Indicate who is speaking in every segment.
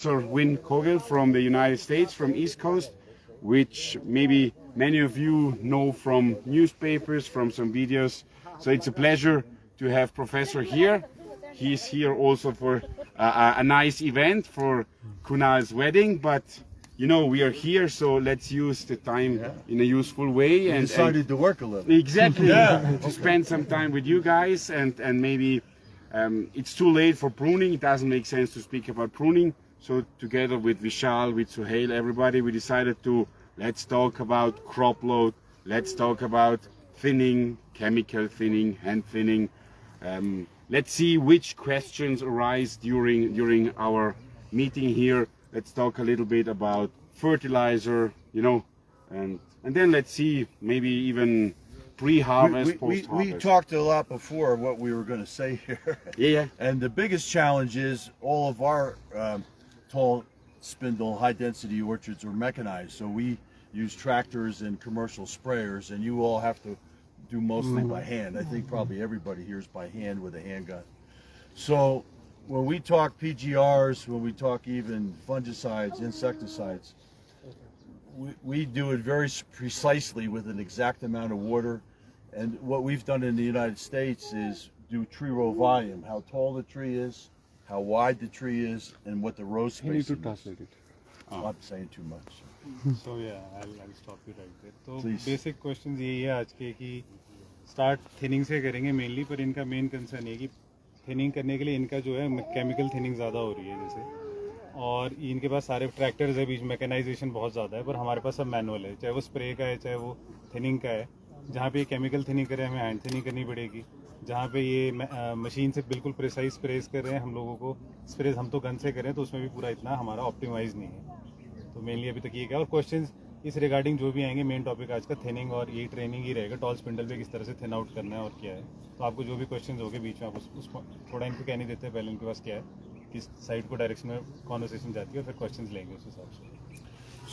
Speaker 1: Sir Win Kogel from the United States, from East Coast, which maybe many of you know from newspapers, from some videos. So it's a pleasure to have Professor here. He's here also for a nice event for Kunal's wedding, but you know we are here, so let's use the time in a useful way.
Speaker 2: And decided to work a little.
Speaker 1: Exactly. To spend some time with you guys, and maybe it's too late for pruning. It doesn't make sense to speak about pruning. So together with Vishal, with Suhail, everybody, we decided to let's talk about crop load. Let's talk about thinning, chemical thinning, hand thinning. Let's see which questions arise during our meeting here. Let's talk a little bit about fertilizer, you know, and then let's see maybe even pre-harvest, post-harvest.
Speaker 2: We talked a lot before what we were going to say here.
Speaker 1: Yeah.
Speaker 2: And the biggest challenge is all of our tall spindle high density orchards are mechanized. So we use tractors and commercial sprayers, and you all have to do mostly by hand. I think probably everybody here is by hand with a handgun. So when we talk PGRs, when we talk even fungicides, insecticides, we do it very precisely with an exact amount of water. And what we've done in the United States is do tree row volume, how tall the tree is, how wide the tree is, and what the row space is. I'm saying too much.
Speaker 3: So yeah, I'll stop you right there. तो
Speaker 2: Please.
Speaker 3: basic questions यही है आज के कि start thinning से करेंगे mainly, पर इनका main concern है कि thinning करने के लिए इनका जो है chemical thinning ज़्यादा हो रही है जैसे, और इनके पास सारे ट्रैक्टर्स है, बीच मैकेनाइजेशन बहुत ज़्यादा है, पर हमारे पास सब मैनुअल है, चाहे वो स्प्रे का है चाहे वो थिनिंग का है. जहाँ पे केमिकल थिनिंग करें हमें हैंड थिनिंग करनी पड़ेगी. जहाँ पे ये मशीन से बिल्कुल प्रिसाइज स्प्रेस कर रहे हैं हम लोगों को स्प्रेस हम तो गन से करें तो उसमें भी पूरा इतना हमारा ऑप्टिमाइज नहीं है. तो मेनली अभी तक ये क्या, और क्वेश्चंस इस रिगार्डिंग जो भी आएंगे, मेन टॉपिक आज का थिनिंग और ये ट्रेनिंग ही रहेगा. टॉल स्पिंडल पे किस तरह से थिन आउट करना है और क्या है. तो आपको जो भी क्वेश्चन होंगे बीच में आप उसको थोड़ा इनको कहने देते हैं पहले इनके पास क्या है, किस साइड को डायरेक्शन में कॉन्वर्सेशन जाती है, और फिर क्वेश्चंस लेंगे उस हिसाब से.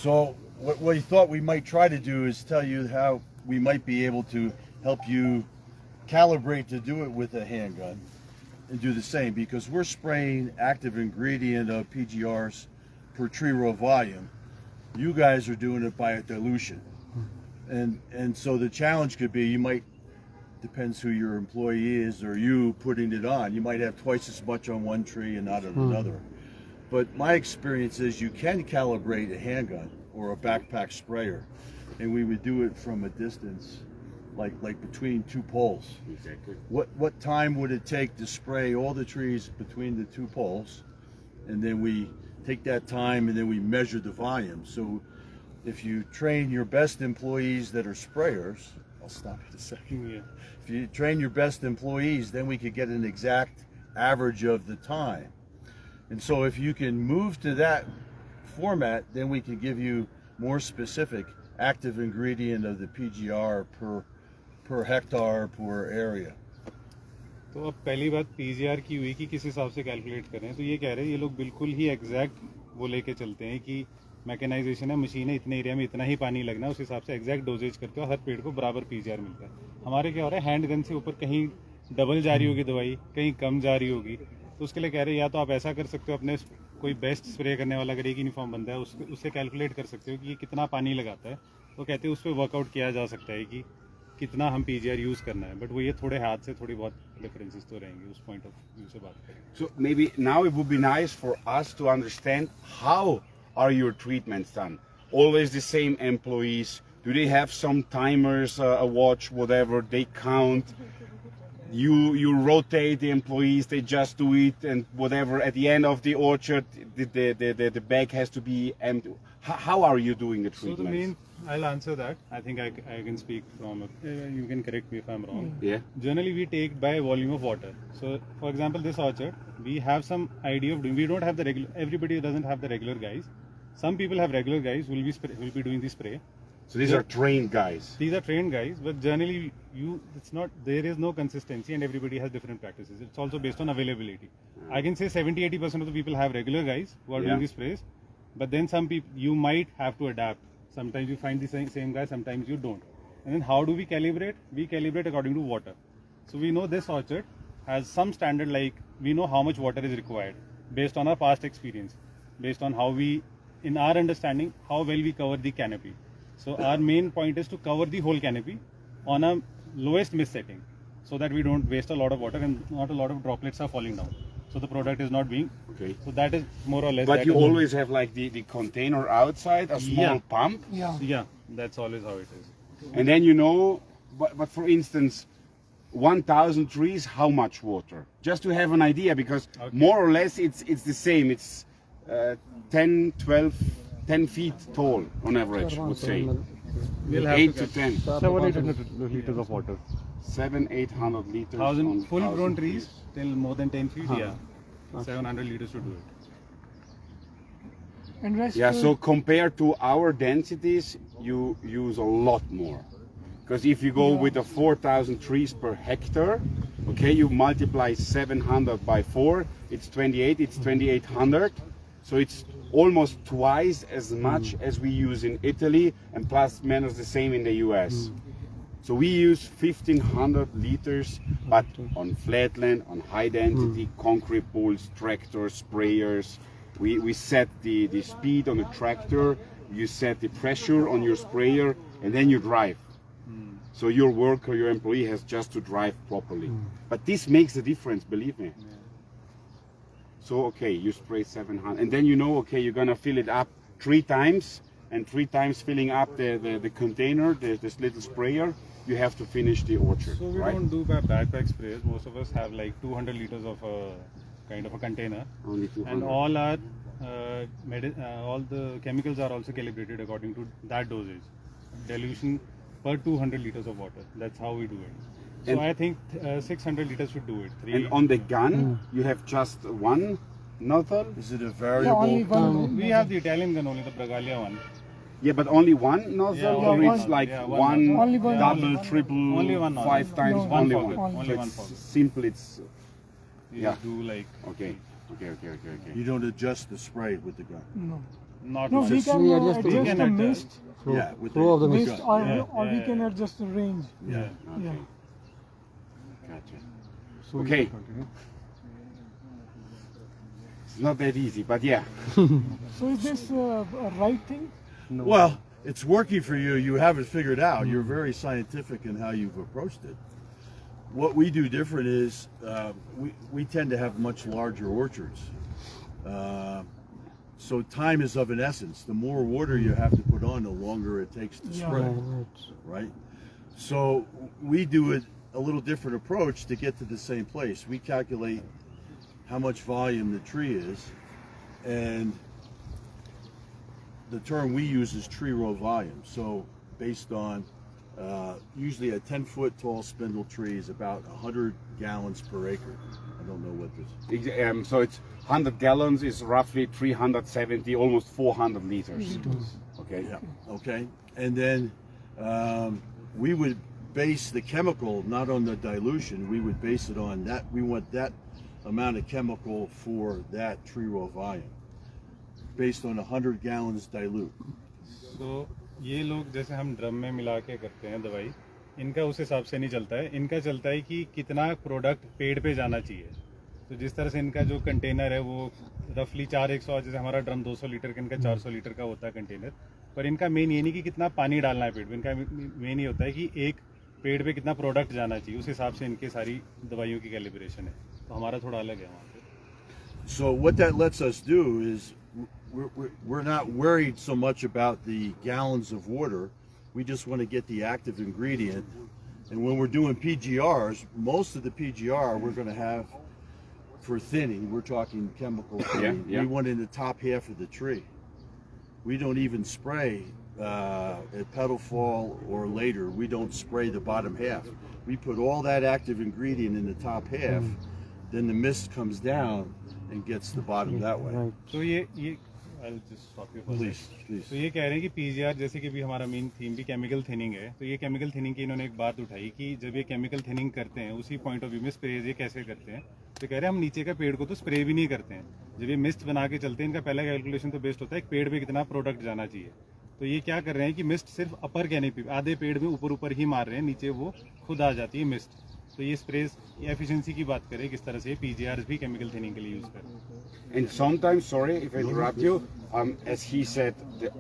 Speaker 2: So what we thought we might try to do is tell you how we might be able to help you calibrate to do it with a handgun and do the same, because we're spraying active ingredient of PGRs per tree row volume. You guys are doing it by a dilution. And so the challenge could be, you might, depends who your employee is or you putting it on, you might have twice as much on one tree and not on another. But my experience is you can calibrate a handgun or a backpack sprayer, and we would do it from a distance like between two poles.
Speaker 1: Exactly.
Speaker 2: What time would it take to spray all the trees between the two poles? And then we take that time and then we measure the volume. So if you train your best employees that are sprayers, I'll stop you in a second.
Speaker 3: Yeah.
Speaker 2: If you train your best employees, then we could get an exact average of the time. And so if you can move to that format, then we can give you more specific active ingredient of the PGR per hectare per area.
Speaker 3: तो अब पहली बात PGR की हुई कि किस हिसाब से कैलकुलेट करें. तो ये कह रहे हैं ये लोग बिल्कुल ही एग्जैक्ट वो लेके चलते हैं कि मैकेनाइजेशन है, मशीन है, इतने एरिया में इतना ही पानी लगना है, उस हिसाब से एग्जैक्ट डोजेज करके हर पेड़ को बराबर पीजीआर मिलता है. हमारे क्या हो रहा है, हैंड गन से ऊपर कहीं डबल जा रही होगी दवाई, कहीं कम जा रही होगी. तो उसके लिए कह रहे हैं या तो आप ऐसा कर सकते हो, अपने कोई बेस्ट स्प्रे करने वाला अगर एक यूनिफॉर्म बंदा है उससे कैलकुलेट कर सकते हो कि ये कितना पानी लगाता है. तो कहते हैं उस पर वर्कआउट किया जा सकता है कि कितना हम पीजीआर यूज करना है. बट वो ये थोड़े हाथ से थोड़ी बहुत डिफरेंसेस तो रहेंगे उस पॉइंट ऑफ व्यू से बात करें.
Speaker 1: So maybe now it would be nice for us to understand how are your treatments done? Always the same employees? Do they have some timers, a watch, whatever, they count? You rotate the employees, they just do it, and whatever, at the end of the orchard, the bag has to be empty. How are you doing the
Speaker 3: So the
Speaker 1: treatments?
Speaker 3: main, I'll answer that. I think I can speak from, you can correct me if I'm wrong.
Speaker 1: Yeah.
Speaker 3: Generally we take by volume of water. So for example this orchard, we have some idea of doing, we don't have the regular, everybody doesn't have the regular guys. Some people have regular guys who will be doing the spray.
Speaker 1: So these are trained guys.
Speaker 3: These are trained guys, but generally it's not, there is no consistency and everybody has different practices. It's also based on availability. I can say 70-80% of the people have regular guys who are doing the sprays, but then some people, you might have to adapt. Sometimes you find the same guy, sometimes you don't. And then how do we calibrate? We calibrate according to water. So we know this orchard has some standard, like we know how much water is required based on our past experience. based on how we, in our understanding, how well we cover the canopy. So our main point is to cover the whole canopy on a lowest mist setting, so that we don't waste a lot of water and not a lot of droplets are falling down. So the product is not being.
Speaker 1: Okay.
Speaker 3: So that is more or less.
Speaker 1: But
Speaker 3: that
Speaker 1: you
Speaker 3: is-
Speaker 1: always have like the container outside, a small
Speaker 3: Yeah.
Speaker 1: pump,
Speaker 3: Yeah, that's always how it is.
Speaker 1: and then you know. But for instance, 1,000 trees, how much water? Just to have an idea, because
Speaker 3: Okay.
Speaker 1: more or less it's the same. It's 10, 12, 10 feet tall on average, I would say.
Speaker 3: We'll have
Speaker 1: 8
Speaker 3: to
Speaker 1: to 10.
Speaker 4: 700-800 liters of water.
Speaker 1: 700-800 liters.
Speaker 3: 1,000
Speaker 1: on
Speaker 3: full
Speaker 1: 1,000
Speaker 3: grown trees till more than 10 feet.
Speaker 4: Huh.
Speaker 3: Yeah, 700 liters to do it.
Speaker 5: And rest
Speaker 1: Yeah, so compared to our densities, you use a lot more. Because if you go with a 4,000 trees per hectare, okay, you multiply 700 by 4, it's 28, it's 2,800. So it's almost twice as much as we use in Italy, and plus minus the same in the US. So we use 1,500 liters, but on flatland, on high density, concrete pools, tractors, sprayers. We set the speed on the tractor, you set the pressure on your sprayer, and then you drive. So your worker, your employee has just to drive properly. But this makes a difference, believe me. So, okay, you spray 700, and then you know, okay, you're gonna fill it up 3 times, and 3 times filling up the container, this little sprayer, you have to finish the orchard,
Speaker 3: So we
Speaker 1: right?
Speaker 3: don't do backpack sprays. Most of us have like 200 liters of a kind of a container,
Speaker 1: Only 200.
Speaker 3: and all our all the chemicals are also calibrated according to that dosage, dilution per 200 liters of water. That's how we do it. So
Speaker 1: And-
Speaker 3: I think 600 liters should do it.
Speaker 1: And on the gun, you have just one nozzle?
Speaker 2: Is it a
Speaker 5: Yeah,
Speaker 2: variable?
Speaker 5: only one.
Speaker 3: We have the Italian gun only, the Bragalia one.
Speaker 1: Yeah, but only one nozzle,
Speaker 3: Yeah,
Speaker 1: or
Speaker 5: only
Speaker 1: it's
Speaker 5: one.
Speaker 1: like
Speaker 3: Yeah,
Speaker 1: one,
Speaker 3: one nozzle.
Speaker 5: Only one
Speaker 1: double,
Speaker 5: nozzle.
Speaker 1: triple,
Speaker 3: Only one nozzle.
Speaker 1: 5 times,
Speaker 5: No,
Speaker 1: only
Speaker 3: one
Speaker 1: one.
Speaker 3: pocket, only
Speaker 1: So
Speaker 3: one
Speaker 1: it's
Speaker 3: pocket.
Speaker 1: simple, it's,
Speaker 3: We
Speaker 1: Yeah.
Speaker 3: do like
Speaker 1: okay, okay.
Speaker 2: You don't adjust the spray with the gun.
Speaker 5: No,
Speaker 3: not
Speaker 5: no,
Speaker 3: much.
Speaker 5: we can
Speaker 4: we adjust the-
Speaker 5: adjust
Speaker 3: We
Speaker 5: the
Speaker 3: can
Speaker 5: mist,
Speaker 2: Yeah, with
Speaker 4: Flow of the
Speaker 2: with
Speaker 5: mist,
Speaker 2: gun.
Speaker 5: or,
Speaker 3: Yeah,
Speaker 5: or we
Speaker 3: yeah,
Speaker 5: can
Speaker 3: yeah.
Speaker 5: adjust the range.
Speaker 3: Yeah.
Speaker 1: Okay.
Speaker 5: Yeah.
Speaker 1: Gotcha.
Speaker 4: So you
Speaker 1: Okay.
Speaker 4: can continue.
Speaker 1: It's not that easy, but yeah.
Speaker 5: So is this a right thing?
Speaker 2: Well, it's working for you. You have it figured out. You're very scientific in how you've approached it. What we do different is we tend to have much larger orchards. So time is of an essence. The more water you have to put on, the longer it takes to
Speaker 5: Yeah.
Speaker 2: spray,
Speaker 4: Right.
Speaker 2: right? So we do it a little different approach to get to the same place. We calculate how much volume the tree is, and the term we use is tree row volume. So based on usually a 10-foot tall spindle tree is about 100 gallons per acre. I don't know what this.
Speaker 1: So it's 100 gallons is roughly 370, almost 400 liters. Okay.
Speaker 2: Yeah. Okay. And then we would base the chemical not on the dilution. We would base it on that. We want that amount of chemical for that tree row volume, based on 100 gallons dilute.
Speaker 3: तो ये लोग जैसे हम drum में मिला के करते हैं दवाई, इनका उस हिसाब से नहीं चलता है. इनका चलता है कि कितना प्रोडक्ट पेड़ पे जाना चाहिए. तो जिस तरह से इनका जो कंटेनर है वो रफली 400, जैसे हमारा ड्रम 200 लीटर का, इनका 400 लीटर का होता है कंटेनर. पर इनका मेन ये नहीं कि कितना पानी डालना है पेड़ पे, इनका मेन ये होता है कि एक पेड़ पे कितना प्रोडक्ट जाना चाहिए. उस हिसाब से इनके सारी दवाइयों की कैलिब्रेशन है. तो हमारा थोड़ा अलग है वहाँ पे.
Speaker 2: So what that lets us do is we're not worried so much about the gallons of water. We just want to get the active ingredient. And when we're doing PGRs, most of the PGR we're going to have for thinning, we're talking chemical thinning.
Speaker 1: yeah.
Speaker 2: We want in the top half of the tree. We don't even spray at petal fall or later. We don't spray the bottom half. We put all that active ingredient in the top half. Then the mist comes down and gets the bottom that way.
Speaker 4: Right.
Speaker 3: तो ये I'll just stop you for a
Speaker 2: Please,
Speaker 3: second.
Speaker 2: please.
Speaker 3: तो ये कह रहे हैं कि PGR, जैसे कि भी हमारा मेन थीम भी केमिकल थिनिंग है, तो ये केमिकल थिनिंग की इन्होंने एक बात उठाई कि जब ये केमिकल थिनिंग करते हैं उसी पॉइंट ऑफ व्यू में स्प्रे ये कैसे करते हैं. तो कह रहे हैं हम नीचे का पेड़ को तो स्प्रे भी नहीं करते हैं. जब ये मिस्ट बना के चलते हैं, इनका पहला कैलकुलेशन तो बेस्ड होता है पेड़ पे कितना प्रोडक्ट जाना चाहिए. तो ये क्या कर रहे हैं कि मिस्ट सिर्फ अपर कैनेपी, आधे पेड़ में ऊपर ऊपर ही मार रहे हैं, नीचे वो खुद आ जाती है मिस्ट. तो ये स्प्रेज एफिशिएंसी की बात करें किस तरह से पीजीआर भी केमिकल थिनिंग के लिए यूज करें.
Speaker 1: And sometimes, sorry if I interrupt you, as he said, the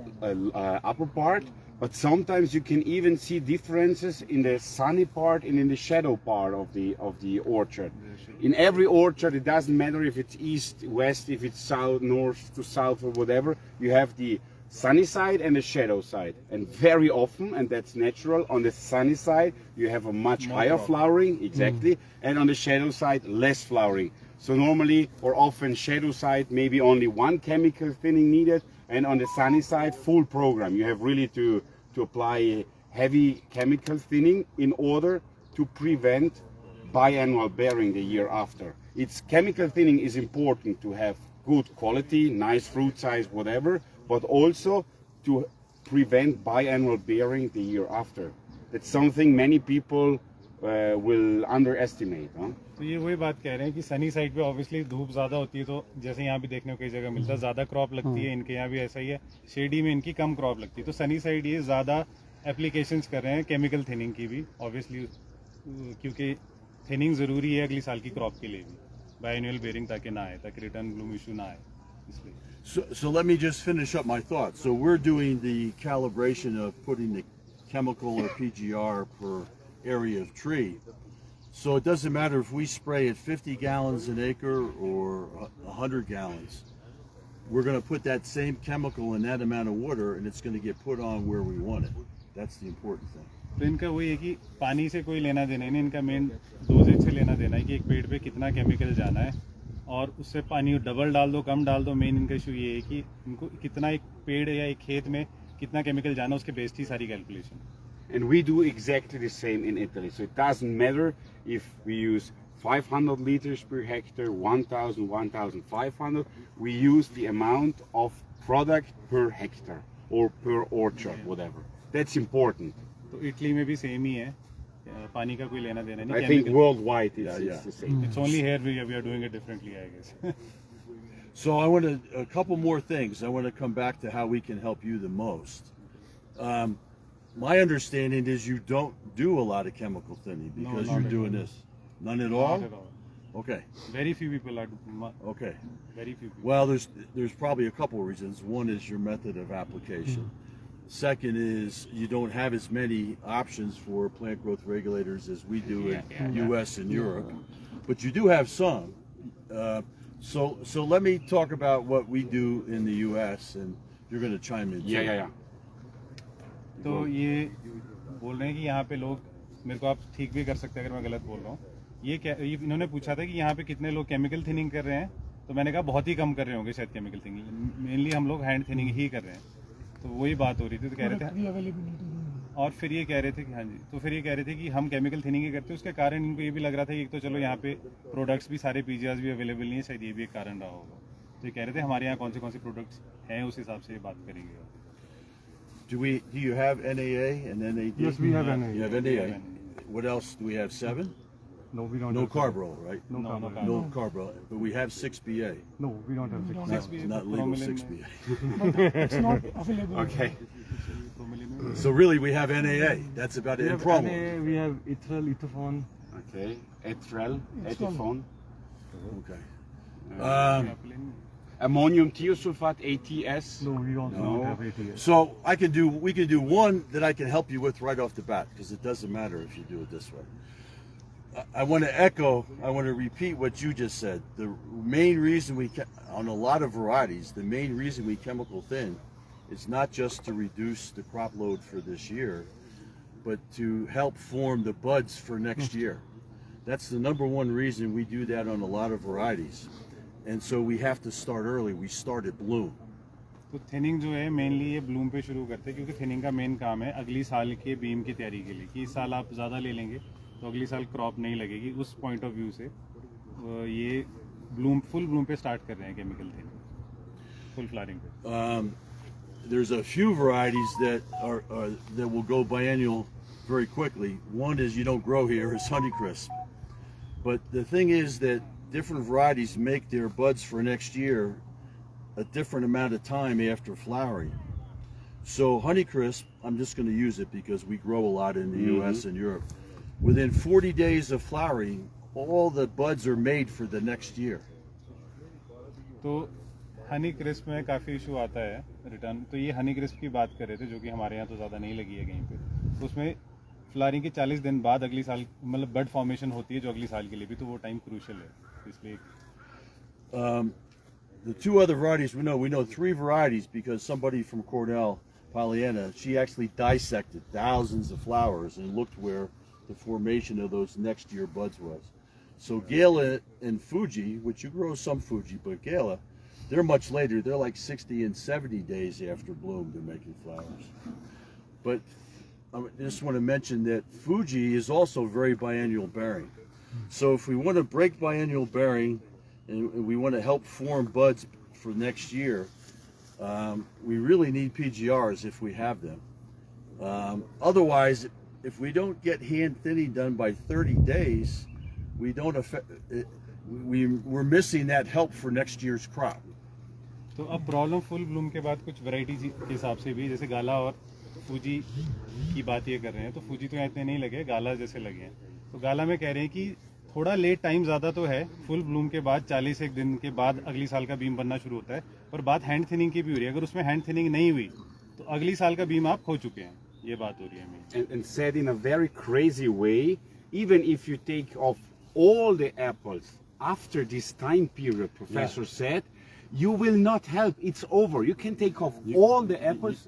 Speaker 1: upper part, but sometimes you can even see differences in the sunny part and in the shadow part of the orchard. In every orchard, it doesn't matter if it's east, west, if it's south, north to south or whatever. You have the sunny side and the shadow side, and very often, and that's natural, on the sunny side you have a much higher flowering, exactly, and on the shadow side less flowering. So normally or often shadow side maybe only one chemical thinning needed, and on the sunny side full program. You have really to apply heavy chemical thinning in order to prevent biannual bearing the year after. It's chemical thinning is important to have good quality, nice fruit size, whatever, but also to prevent biannual bearing the year after. That's something many people will underestimate. Huh?
Speaker 3: तो ये वही बात कह रहे हैं कि sunny side पे obviously धूप ज़्यादा होती है, तो जैसे यहाँ भी देखने को कई जगह मिलता है ज़्यादा क्रॉप लगती है, इनके यहाँ भी ऐसा ही है, शेडी में इनकी कम क्रॉप लगती है. तो सनी साइड ये ज़्यादा एप्लीकेशंस कर रहे हैं केमिकल थिनिंग की भी, ऑब्वियसली क्योंकि थिनिंग ज़रूरी है अगली साल की क्रॉप के लिए भी, बायएनुअल बेयरिंग ताकि ना आए, ताकि रिटर्न ब्लूम इशू ना आए, इसलिए.
Speaker 2: So let me just finish up my thought. So we're doing the calibration of putting the chemical or PGR per area of tree. So it doesn't matter if we spray at 50 gallons an acre or 100 gallons. We're going to put that same chemical in that amount of water, and it's going to get put on where we want it. That's the important thing.
Speaker 3: तो इनका वही है कि पानी से कोई लेना देना नहीं, इनका मेन डोजेज से लेना देना है कि एक पेड़ पे कितना केमिकल जाना है, और उससे पानी डबल डाल दो कम डाल दो. मेन इनका इशू ये है कि इनको कितना एक पेड़ या एक खेत में कितना केमिकल जाना, उसके बेस्ड ही सारी calculation.
Speaker 1: And we do exactly the same in Italy. So it doesn't matter if we use 500 liters per hectare, 1,000, 1,500. We use the amount of product per hectare or per orchard, whatever. That's important.
Speaker 3: तो Italy में भी same ही है, पानी का कोई लेना देना नहीं.
Speaker 1: I think worldwide it's the same.
Speaker 3: It's only here we are doing it differently, I guess.
Speaker 2: So I want to, a couple more things. I want to come back to how we can help you the most. My understanding is you don't do a lot of chemical thinning because
Speaker 3: not
Speaker 2: you're
Speaker 3: at
Speaker 2: doing this. None at all?
Speaker 3: Not at all.
Speaker 2: Okay,
Speaker 3: Very few people are.
Speaker 2: okay.
Speaker 3: Very few people.
Speaker 2: Well, there's probably a couple of reasons. One is your method of application. Second is you don't have as many options for plant growth regulators as we do in U.S. and Europe, but you do have some. So let me talk about what we do in the U.S. and you're going to chime in. too.
Speaker 1: Yeah.
Speaker 3: तो ये बोल रहे हैं कि यहाँ पे लोग, मेरे को आप ठीक भी कर सकते हैं अगर मैं गलत बोल रहा हूँ, ये इन्होंने पूछा था कि यहाँ पे कितने लोग केमिकल थिनिंग कर रहे हैं, तो मैंने कहा बहुत ही कम कर रहे होंगे शायद केमिकल थिनिंग, मेनली हम लोग हैंड थिनिंग ही कर रहे हैं. तो वही बात हो रही थी, तो कह रहे थे, और फिर ये कह रहे थे कि हाँ जी, तो फिर ये कह रहे थे कि हम केमिकल थिनिंग ही करते हैं. उसके कारण इनको ये भी लग रहा था कि एक तो चलो यहाँ पे प्रोडक्ट्स भी सारे पीजीआर्स भी अवेलेबल नहीं है, शायद ये भी एक कारण रहा होगा. तो ये कह रहे थे हमारे यहाँ कौन से प्रोडक्ट्स हैं, उस हिसाब से बात करेंगे.
Speaker 2: Do you have NAA and NAD?
Speaker 4: Yes, we have NAA.
Speaker 2: You have NAA. What else do we have? 7?
Speaker 4: No, we don't.
Speaker 2: No
Speaker 4: have
Speaker 2: Carbro, right?
Speaker 4: No,
Speaker 3: No,
Speaker 4: carbon.
Speaker 3: no
Speaker 2: No Carbro, but we have 6BA.
Speaker 4: No, we don't have
Speaker 5: don't
Speaker 4: 6.
Speaker 5: have-
Speaker 2: Not legal
Speaker 3: Bromelain.
Speaker 2: 6BA.
Speaker 5: But it's not available.
Speaker 1: Okay.
Speaker 2: So really, we have NAA. That's about
Speaker 4: We
Speaker 2: it. And
Speaker 4: have
Speaker 2: promo.
Speaker 4: NA, we have ethyl, ethofone.
Speaker 1: Okay. Etrel,
Speaker 5: It's
Speaker 1: Etiphone.
Speaker 2: Okay.
Speaker 1: Ammonium thiosulfate, ATS.
Speaker 4: No, we also
Speaker 1: No.
Speaker 4: don't have ATS.
Speaker 2: So we can do one that I can help you with right off the bat because it doesn't matter if you do it this way. I want to repeat what you just said. The main reason on a lot of varieties, the main reason we chemical thin is not just to reduce the crop load for this year, but to help form the buds for next year. That's the number one reason we do that on a lot of varieties. And so we have to start early. We start at bloom.
Speaker 3: तो thinning जो है mainly ये Bloom पे शुरू करते हैं, क्योंकि thinning का मेन काम है अगली साल के बीम की तैयारी के लिए, कि इस साल आप ज़्यादा ले लेंगे तो अगली साल क्रॉप नहीं लगेगी. उस पॉइंट ऑफ व्यू से ये फुल ब्लूम पे स्टार्ट कर रहे हैं केमिकल थिनिंग, फुल फ्लावरिंग पे.
Speaker 2: There's a few varieties that will go biennial very quickly. One is you don't grow here is Honeycrisp. But the thing is that different varieties make their buds for next year a different amount of time after flowering. So Honeycrisp, I'm just going to use it because we grow a lot in the U.S. and Europe. within 40 days of flowering, all the buds are made for the next year.
Speaker 3: तो Honey crisp में काफ़ी issue आता है return. तो ये Honey crisp की बात कर रहे थे, जो कि हमारे यहाँ तो ज़्यादा नहीं लगी है कहीं पे। तो उसमें फ्लावरिंग के 40 दिन बाद अगली साल मतलब बड फॉर्मेशन होती है जो अगली साल के लिए भी, तो वो टाइम क्रूशियल है इसलिए।
Speaker 2: The two other varieties we know 3 varieties because somebody from Cornell, Pollyanna, she actually dissected thousands of flowers and looked where the formation of those next year buds was. So Gala and Fuji, which you grow some Fuji, but Gala, they're much later. They're like 60 and 70 days after bloom they're making flowers. But I just want to mention that Fuji is also very biennial bearing. So if we want to break biennial bearing and we want to help form buds for next year, we really need PGRs if we have them. Otherwise, if we don't get hand thinning done by 30 days, we don't affect. We're missing that help for next year's crop.
Speaker 3: तो अब problem full Bloom के बाद कुछ variety के हिसाब से भी, जैसे गाला और फूजी की बात ये कर रहे हैं, तो फूजी तो यहाँ इतने नहीं लगे, गाला जैसे लगे हैं। तो गाला में कह रहे हैं कि थोड़ा लेट टाइम ज़्यादा तो है, फुल ब्लूम के बाद 40 एक दिन के बाद अगली साल का बीम बनना शुरू होता है, पर बात हैंड थिनिंग की भी हो रही है। अगर उसमें हैंड थिनिंग नहीं हुई तो अगली साल का बीम आप खो चुके हैं, ये बात हो रही है।
Speaker 1: And said in a very crazy way, even if you take off all the apples after this time period, Professor said, you will not help. It's over. You can take off all the apples.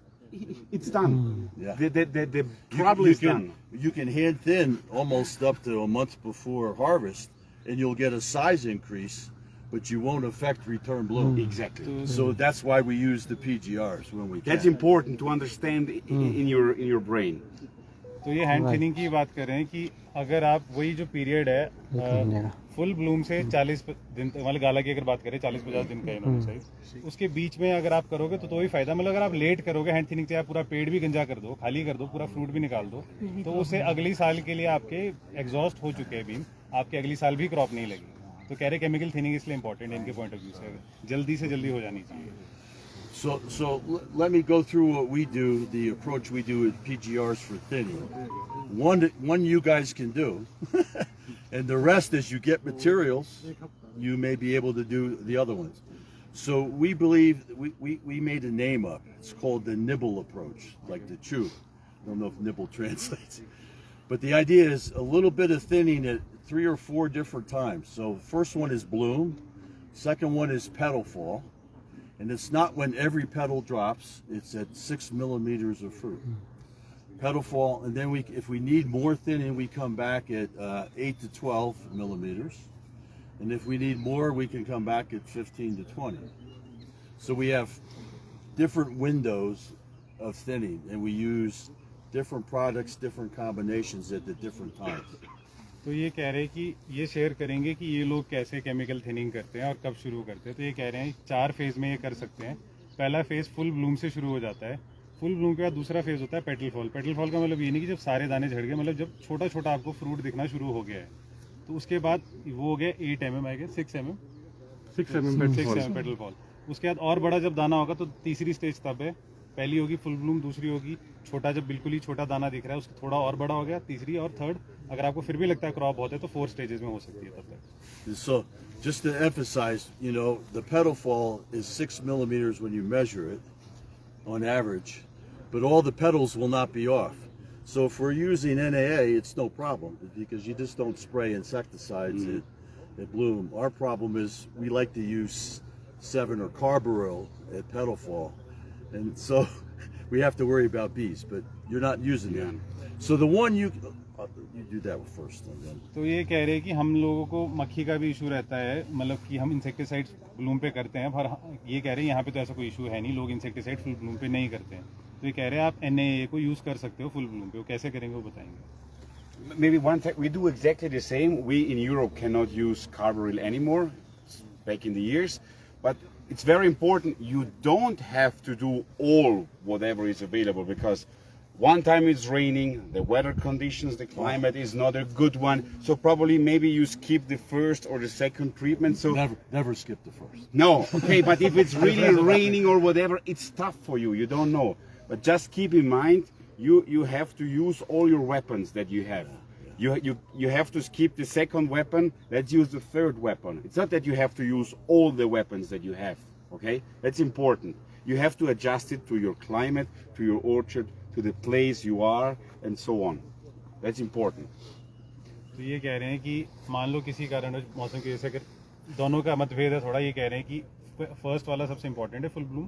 Speaker 1: It's done.
Speaker 2: Yeah.
Speaker 1: The problem is done.
Speaker 2: You can hand thin almost up to a month before harvest, and you'll get a size increase, but you won't affect return bloom.
Speaker 1: Exactly.
Speaker 2: So that's why we use the PGRs when we can.
Speaker 1: That's important to understand in your brain.
Speaker 3: तो ये hand thinning की बात कर रहे हैं कि अगर आप वही जो पीरियड है फुल ब्लूम से 40 दिन मतलब गाला की अगर बात करें 40-50 दिन का इन्होंने सही, उसके बीच में अगर आप करोगे तो ही फायदा। मतलब अगर आप लेट करोगे हैंड थिनिंग, चाहे पूरा पेड़ भी गंजा कर दो, खाली कर दो, पूरा फ्रूट भी निकाल दो, तो उससे अगली साल के लिए आपके एग्जॉस्ट हो चुके हैं बीम, आपके अगली साल भी क्रॉप नहीं लगी। तो कह रहे केमिकल थिनिंग इसलिए इंपॉर्टेंट है इनके पॉइंट ऑफ व्यू से, जल्दी से जल्दी हो जानी चाहिए।
Speaker 2: So let me go through what we do, the approach we do with PGRs for thinning. One you guys can do, and the rest as you get materials, you may be able to do the other ones. So we believe, we made a name up. It's called the nibble approach, like the chew. I don't know if nibble translates. But the idea is a little bit of thinning at 3 or 4 different times. So first one is bloom, second one is petal fall. And it's not when every petal drops, it's at 6 millimeters of fruit. Petal fall, and then if we need more thinning, we come back at 8 to 12 millimeters. And if we need more, we can come back at 15 to 20. So we have different windows of thinning, and we use different products, different combinations at the different times.
Speaker 3: तो ये कह रहे हैं कि ये share करेंगे कि ये लोग कैसे केमिकल थिनिंग करते हैं और कब शुरू करते हैं। तो ये कह रहे हैं 4 फेज़ में ये कर सकते हैं। पहला फेज़ फुल ब्लूम से शुरू हो जाता है, फुल ब्लूम के बाद दूसरा फेज़ होता है पेटल फॉल। पेटल फॉल का मतलब ये नहीं कि जब सारे दाने झड़ गए, मतलब जब छोटा छोटा आपको फ्रूट दिखना शुरू हो गया है, तो उसके बाद वो हो गया 8 mm आएगा, 6 mm पेटल फॉल। उसके बाद और बड़ा जब दाना होगा तो तीसरी स्टेज तब है, पहली होगी फुल ब्लूम, दूसरी होगी छोटा, जब बिल्कुल ही छोटा दाना दिख रहा है उसका थोड़ा और बड़ा हो गया, तीसरी और थर्ड। अगर आपको फिर भी लगता है क्रॉप बहुत है तो 4 स्टेजेस में हो सकती है तब तक।
Speaker 2: So just to emphasize, the petal fall is 6 millimeters when you measure it on average, but all the petals will not be off. So if we're using NAA, it's no problem because you just don't spray insecticides at bloom. Our problem is we like to use 7 or carbaryl at petal fall. And so we have to worry about bees, but you're not using them. So the one you do that first. And then.
Speaker 3: तो ये कह रहे हैं कि हम लोगों को मक्खी का भी इशू रहता है, मतलब कि हम इंसेक्टिसाइड ब्लूम पे करते हैं, पर ये कह रहे हैं यहाँ पे तो ऐसा कोई इशू है नहीं, लोग इंसेक्टिसाइड फुल ब्लूम पे नहीं करते हैं। तो ये कह रहे हैं आप NAA को यूज़ कर सकते हो फुल ब्लूम पे, वो कैसे करेंगे वो बताएंगे।
Speaker 1: Maybe one thing, we do exactly the same. We in Europe cannot use carbaryl anymore, back in the years, but it's very important you don't have to do all whatever is available, because one time it's raining, the weather conditions, the climate is not a good one, so probably maybe you skip the first or the second treatment. So
Speaker 2: Never skip the first.
Speaker 1: no, okay, but if it's really raining or whatever, it's tough for you, you don't know. But just keep in mind, you have to use all your weapons that you have. You have to skip the second weapon. Let's use the third weapon. It's not that you have to use all the weapons that you have. Okay, that's important. You have to adjust it to your climate, to your orchard, to the place you are, and so on. That's important.
Speaker 3: तो ये कह रहे हैं कि मान लो किसी कारण मौसम की वजह से अगर दोनों का मतभेद है थोड़ा, ये कह रहे हैं कि फर्स्ट वाला सबसे इंपॉर्टेंट है फुल ब्लूम,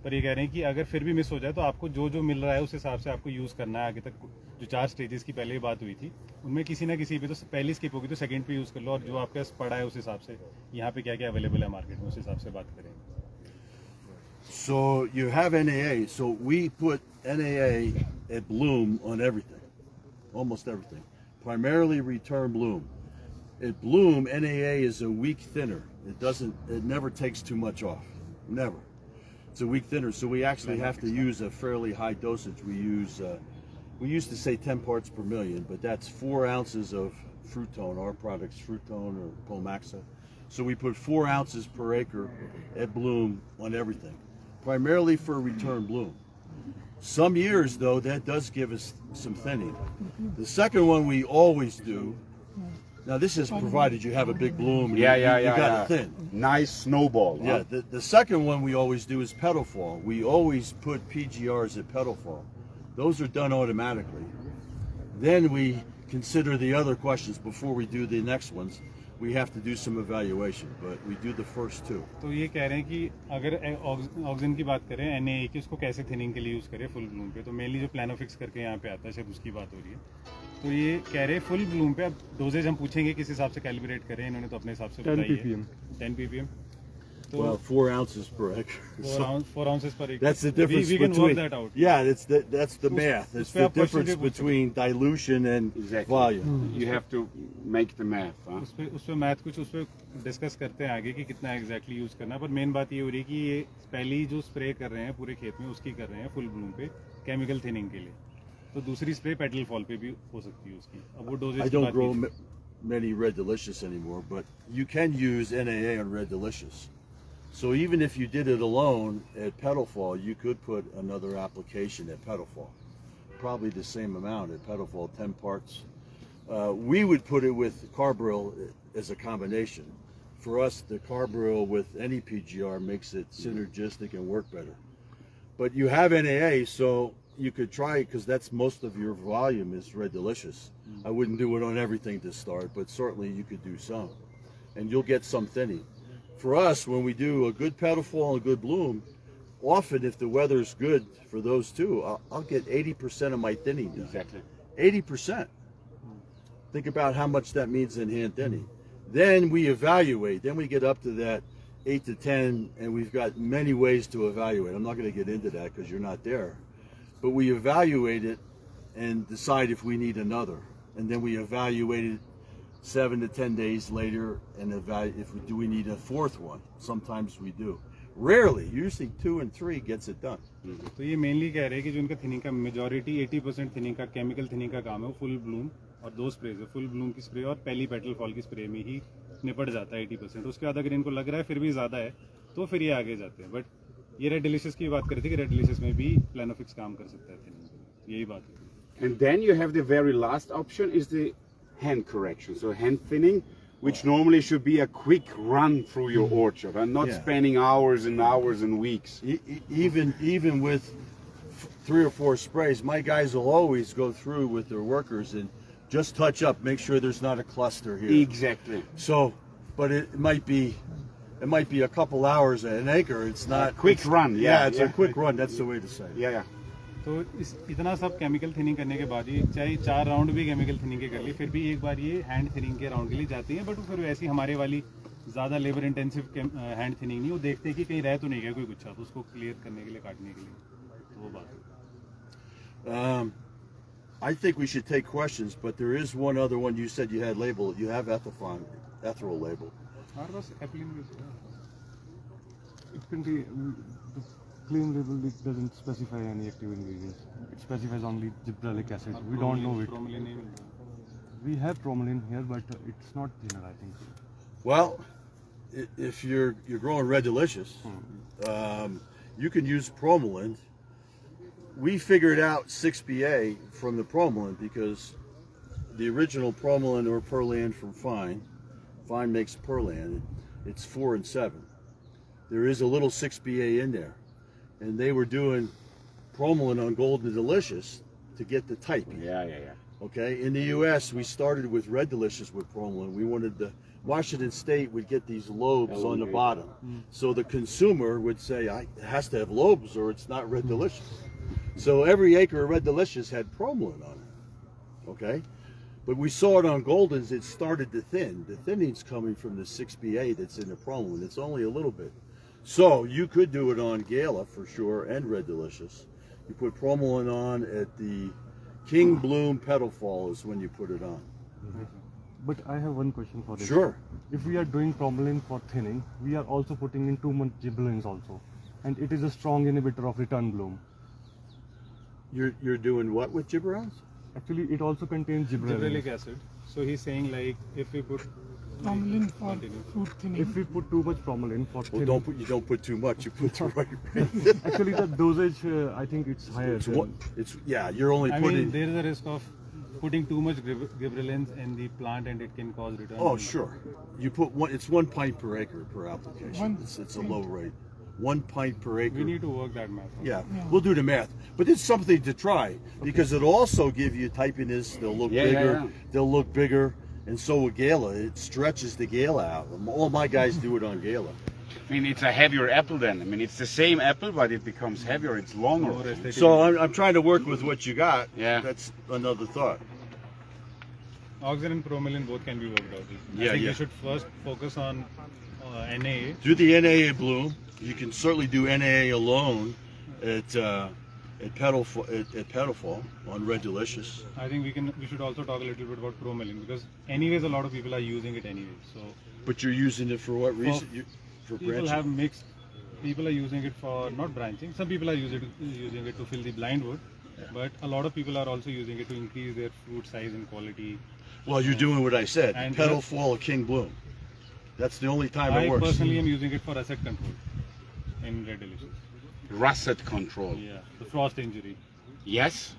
Speaker 3: पर ये कह रहे हैं कि अगर फिर भी मिस हो जाए तो आपको जो जो मिल रहा है उस हिसाब से आपको यूज़ करना है आगे तक। जो 4 स्टेजेस की पहले बात हुई थी उनमें किसी ना किसी पे तो पहली स्किप होगी तो सेकंड पे यूज़ कर लो, और जो आपके पास पड़ा है उस हिसाब से यहाँ पे क्या क्या अवेलेबल है मार्केट में उस हिसाब से बात करें।
Speaker 2: So you have NAA. So we put NAA at bloom on everything, almost everything. Primarily return bloom. At bloom, NAA is a weak thinner. It never takes too much off. Never. It's a weak thinner. So we actually have to use a fairly high dosage. We used to say 10 parts per million, but that's 4 ounces of Frutone, our products, Frutone or Pomaxa. So we put 4 ounces per acre at bloom on everything, primarily for return bloom. Some years, though, that does give us some thinning. The second one we always do. Now, this is provided you have a big bloom. And you got it thin.
Speaker 1: Nice snowball. Huh?
Speaker 2: Yeah. The second one we always do is pedal fall. We always put PGRs at pedal fall. Those are done automatically. Then we consider the other questions before we do the next ones. We have to do some evaluation, but we do the first 2.
Speaker 3: तो ये कह रहे हैं कि अगर oxygen की बात करें NAA की, उसको कैसे थिनिंग के लिए यूज़ करें फुल ब्लूम पे, तो मेनली जो प्लानोफिक्स करके यहाँ पे आता है शायद उसकी बात हो रही है। तो ये कह रहे हैं फुल ब्लूम पे अब डोजेज हम पूछेंगे किस हिसाब से कैलिब्रेट करें, इन्होंने तो अपने हिसाब से
Speaker 4: 10
Speaker 3: बताई
Speaker 4: ppm.
Speaker 3: है 10 ppm। तो
Speaker 2: Well, 4 ounces per acre. So
Speaker 3: 4 ounces per acre।
Speaker 2: that's the difference
Speaker 3: we can
Speaker 2: between.
Speaker 3: work that out।
Speaker 2: Yeah, that's the math. It's
Speaker 3: उस पे
Speaker 2: the
Speaker 3: आप
Speaker 2: difference
Speaker 3: percentage पूछ सकते
Speaker 2: between dilution and
Speaker 1: Exactly.
Speaker 2: volume.
Speaker 1: You have to make the math. Huh?
Speaker 3: उस पे math कुछ उस पे डिस्कस करते हैं आगे कि कितना एग्जैक्टली यूज़ करना है, पर मेन बात ये हो रही है कि ये पहली जो स्प्रे कर रहे हैं पूरे खेत में उसकी कर रहे हैं फुल ब्लूम पे केमिकल थिनिंग के लिए, तो दूसरी स्प्रे पेटल फॉल पे भी हो सकती है उसकी। अब वो doses
Speaker 2: I don't grow many Red Delicious anymore, but you can use NAA on Red Delicious. So even if you did it alone at pedal fall, you could put another application at pedal fall. Probably the same amount at pedal fall, 10 parts. We would put it with Carbaryl as a combination. For us, the Carbaryl with any PGR makes it synergistic and work better. But you have NAA, so you could try it because that's most of your volume is Red Delicious. I wouldn't do it on everything to start, but certainly you could do some. And you'll get some thinning. For us, when we do a good pedal fall and a good bloom, often if the weather's good for those two, I'll get 80% of my thinning done.
Speaker 1: Exactly.
Speaker 2: 80%. Think about how much that means in hand thinning. Then we evaluate. Then we get up to that 8 to 10, and we've got many ways to evaluate. I'm not going to get into that because you're not there. But we evaluate it and decide if we need another. And then we evaluate it 7 to 10 days later and evaluate if we need a 4th one. Sometimes we do. Rarely. Usually 2 and 3 gets it done.
Speaker 3: तो ये mainly कह रहे हैं कि जो इनका thinning का majority 80% thinning का केमिकल थिनिंग का काम है वो फुल ब्लूम और 2 स्प्रे है, फुल ब्लूम की स्प्रे और पहली पेटल फॉल की स्प्रे में ही निपट जाता है 80%। उसके बाद अगर इनको लग रहा है फिर भी ज़्यादा है तो फिर ये आगे जाते हैं। बट ये रेड डिलीशियस की बात कर रही थी कि रेड डिलीशियस में भी प्लानोफिक्स काम कर सकता है थिनिंग, यही बात है।
Speaker 1: And then you have the very last option is the hand correction. So hand thinning, which normally should be a quick run through your orchard and not
Speaker 2: Yeah.
Speaker 1: spending hours and hours and weeks.
Speaker 2: Even with 3 or 4 sprays, my guys will always go through with their workers and just touch up, make sure there's not a cluster here.
Speaker 1: Exactly.
Speaker 2: So, but it might be a couple hours an acre. It's not
Speaker 1: Quick run.
Speaker 2: Yeah, it's a quick run. That's the way to say it.
Speaker 1: Yeah, yeah.
Speaker 3: तो इतना सब chemical thinning करने के बाद ही चाहे 4 round भी chemical thinning के कर ली फिर भी एक बार ये हैंड थिनिंग के राउंड के लिए जाती हैं, बट वो फिर वैसी हमारे वाली ज़्यादा लेबर इंटेंसिव हैंड थिनिंग नहीं, वो देखते हैं कि कहीं रह तो नहीं गया कोई गुच्छा, तो उसको क्लियर करने के लिए काटने के लिए, तो वो बात है।
Speaker 2: I think we should take questions, but there is one other one you said you had labeled. You have ethyl labeled.
Speaker 3: हमारे पास एप्लिन भी है।
Speaker 4: It can be the claim label it doesn't specify any active ingredients. It specifies only gibberellic acid. We don't know it.
Speaker 3: Bromelain नहीं मिलता।
Speaker 4: We have bromelain here, but it's not thinner, I think.
Speaker 2: Well, if you're growing Red Delicious, you can use Promelin. We figured out 6-BA from the Promelin because the original Promelin or Perlan from Fine. Fine makes Perlan. It's 4 and 7. There is a little 6BA in there, and they were doing Promelin on Golden Delicious to get the type.
Speaker 1: Yeah.
Speaker 2: Okay, in the U.S., we started with Red Delicious with Promelin. We wanted the Washington State would get these lobes on the bottom, so the consumer would say, it has to have lobes or it's not Red Delicious. So every acre of Red Delicious had Promelin on it. Okay, but we saw it on Goldens. It started to thin. The thinning's coming from the 6BA that's in the Promelin. It's only a little bit. So you could do it on Gala for sure and Red Delicious. You put Promelin on at the King Bloom Petal Fall is when you put it on.
Speaker 4: But I have one question for this.
Speaker 2: Sure.
Speaker 4: If we are doing Promelin for thinning, we are also putting in 2 month gibberellins also, and it is a strong inhibitor of return bloom.
Speaker 2: You're doing what with gibberellins?
Speaker 4: Actually, it also contains
Speaker 3: Gibberellic
Speaker 4: gibberellins.
Speaker 3: acid. So he's saying like if we put
Speaker 5: Promelin for fruit thinning.
Speaker 4: If we put too much Promelin for
Speaker 2: Well,
Speaker 4: thinning,
Speaker 2: you don't put too much. You put the right rate.
Speaker 4: actually the dosage, I think it's higher.
Speaker 2: You're only
Speaker 3: I
Speaker 2: putting.
Speaker 3: mean, there is a risk of putting too much gibberellins in the plant and it can cause return.
Speaker 2: Oh, sure. You put one. It's 1 pint per acre per application. It's a low rate. 1 pint per acre.
Speaker 3: We need to work that math out.
Speaker 2: Yeah, we'll do the math. But it's something to try because it'll also give you typiness. They'll look bigger.
Speaker 1: Yeah.
Speaker 2: They'll look bigger. And so with Gala, it stretches the Gala out. All my guys do it on Gala.
Speaker 1: I mean, it's a heavier apple then. I mean, it's the same apple, but it becomes heavier. It's longer.
Speaker 3: More aesthetic.
Speaker 2: So I'm trying to work with what you got.
Speaker 1: Yeah.
Speaker 2: That's another thought.
Speaker 3: Oxen and Promelin both can be worked out. I
Speaker 2: Yeah,
Speaker 3: think
Speaker 2: yeah.
Speaker 3: we should first focus on NAA.
Speaker 2: Do the NAA bloom. You can certainly do NAA alone at Petal Fall on Red Delicious.
Speaker 3: I think we should also talk a little bit about Promelin because anyways a lot of people are using it anyway. So
Speaker 2: But you're using it for what reason? For
Speaker 3: people
Speaker 2: branching.
Speaker 3: have mixed. People are using it for not branching. Some people are using it to fill the blind wood, but a lot of people are also using it to increase their fruit size and quality.
Speaker 2: Well, you're doing what I said.
Speaker 3: And
Speaker 2: Petal
Speaker 3: plus-
Speaker 2: Fall of King Bloom. That's the only time
Speaker 3: I
Speaker 2: it works.
Speaker 3: personally am using it for asset control in Red Delicious.
Speaker 1: Russet control.
Speaker 3: Yeah, the frost injury.
Speaker 1: Yes,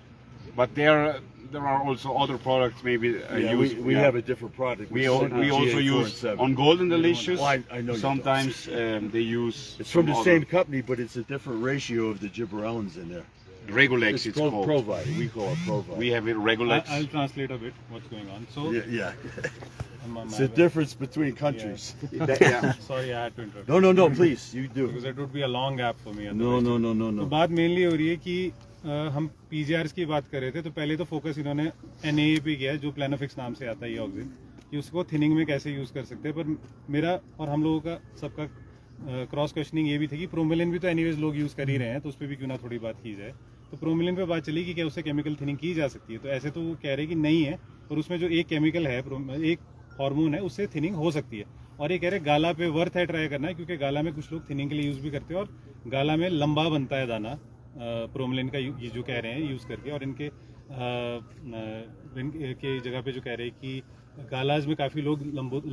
Speaker 1: but there are also other products maybe
Speaker 2: Yeah,
Speaker 1: used.
Speaker 2: we have a different product.
Speaker 1: We also use on Golden Delicious.
Speaker 2: Well, I know you
Speaker 1: sometimes they use.
Speaker 2: It's from the
Speaker 1: some
Speaker 2: same
Speaker 1: other-
Speaker 2: company, but it's a different ratio of the gibberellins in there.
Speaker 1: Regulex. It's called.
Speaker 2: Provide. We call it Provide.
Speaker 1: We have it Regulex.
Speaker 3: I'll translate a bit what's going on. So,
Speaker 2: Yeah.
Speaker 3: my
Speaker 2: It's the
Speaker 3: bad.
Speaker 2: difference between countries.
Speaker 1: Yeah.
Speaker 3: Sorry, I had to interrupt.
Speaker 2: No, please, you do.
Speaker 3: Because it would be a long gap for me.
Speaker 2: No.
Speaker 3: तो बात mainly हो रही है कि हम पीजीआरस की बात कर रहे थे तो पहले तो फोकस इन्होंने एनए पे किया है जो प्लानोफिक्स नाम से आता है ये ऑक्सीजन कि उसको थिनिंग में कैसे यूज कर सकते हैं पर मेरा और हम लोगों का सबका क्रॉस क्वेश्चनिंग ये भी थी कि प्रोमिलिन भी तो एनीवेज लोग यूज कर ही रहे हैं तो उस पर भी क्यों ना थोड़ी बात की जाए तो प्रोमिलिन पे बात चली कि क्या उससे केमिकल थिनिंग की जा सकती है तो ऐसे तो वो कह रहे हैं कि नहीं है और उसमें जो एक केमिकल है एक हार्मोन है उससे थिनिंग हो सकती है और ये कह रहे हैं गाला पे वर्थ है ट्राई करना है क्योंकि गाला में कुछ लोग थिनिंग के लिए यूज भी करते हैं और गाला में लंबा बनता है दाना प्रोमिलिन का ये जो कह रहे हैं यूज करके और इनके जगह पे जो कह रहे हैं कि गालाज में काफी लोग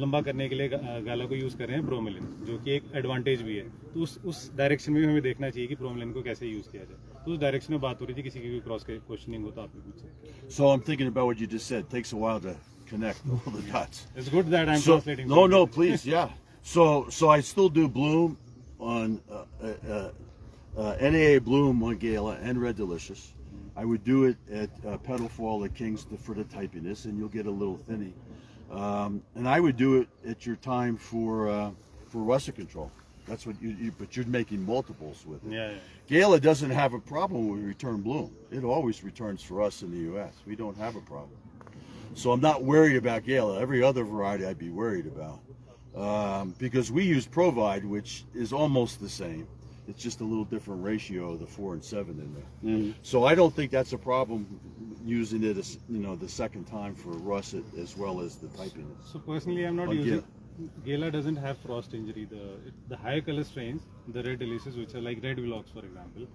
Speaker 3: लंबा करने के लिए गाला को यूज कर रहे हैं प्रोमिलिन जो कि एक एडवांटेज भी है तो उस डायरेक्शन में भी हमें देखना चाहिए कि प्रोमिलिन को कैसे यूज किया जाए तो उस डायरेक्शन में बात हो रही थी किसी की भी क्रॉस क्वेश्चनिंग हो तो आप भी पूछ सकते हैं
Speaker 2: So I'm thinking about what you just said. It takes a while to connect all the dots.
Speaker 3: It's good that I'm
Speaker 2: So,
Speaker 3: translating.
Speaker 2: no, please, yeah. So I still do bloom on NAA bloom on Gala and Red Delicious. I would do it at Petal Fall at Kings for the typiness, and you'll get a little thinning. And I would do it at your time for russet control. That's what but you're making multiples with it.
Speaker 3: Yeah.
Speaker 2: Gala doesn't have a problem with return bloom. It always returns for us in the U.S. We don't have a problem. So I'm not worried about Gala. Every other variety I'd be worried about. Because we use Provide, which is almost the same. It's just a little different ratio of the 4 and 7 in there. So I don't think that's a problem using it as, the second time for russet as well as the typiness.
Speaker 3: So personally, I'm not
Speaker 2: On
Speaker 3: using. Gala doesn't have frost injury. The higher color strains, the Red Delicious, which are like Red Vlogs, for example,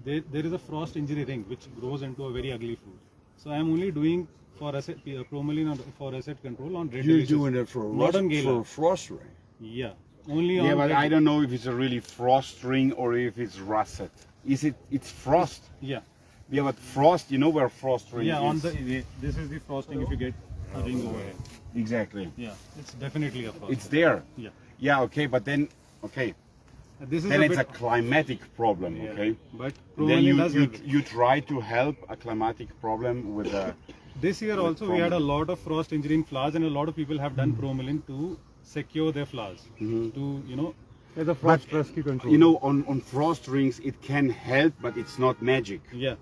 Speaker 3: there is a frost injury ring which grows into a very ugly fruit. So I'm only doing for Promelin for asset control on Red
Speaker 2: You're
Speaker 3: Delicious.
Speaker 2: doing it for
Speaker 3: not on Gala.
Speaker 2: for a frost ring.
Speaker 3: Yeah, only on.
Speaker 1: Yeah, but
Speaker 3: Red-
Speaker 1: I don't know if it's a really frost ring or if it's russet. It's frost.
Speaker 3: Yeah,
Speaker 1: Yeah, but frost, you know where frost ring
Speaker 3: Yeah,
Speaker 1: is?
Speaker 3: this is the frosting if you get a ring over here.
Speaker 1: Exactly.
Speaker 3: Yeah, it's definitely a frost.
Speaker 1: It's there.
Speaker 3: Yeah.
Speaker 1: Yeah, okay, but then, okay,
Speaker 3: This is
Speaker 1: then
Speaker 3: a
Speaker 1: it's a
Speaker 3: bit,
Speaker 1: climatic problem,
Speaker 3: yeah,
Speaker 1: okay?
Speaker 3: But
Speaker 1: And then
Speaker 3: bromelain does help.
Speaker 1: you try to help a climatic problem with a...
Speaker 3: This year also we had a lot of frost injury in flowers, and a lot of people have done bromelain to secure their flowers. To
Speaker 4: Yeah, the frost stress ki control.
Speaker 1: You know, on frost rings, it can help, but it's not magic.
Speaker 3: yeah.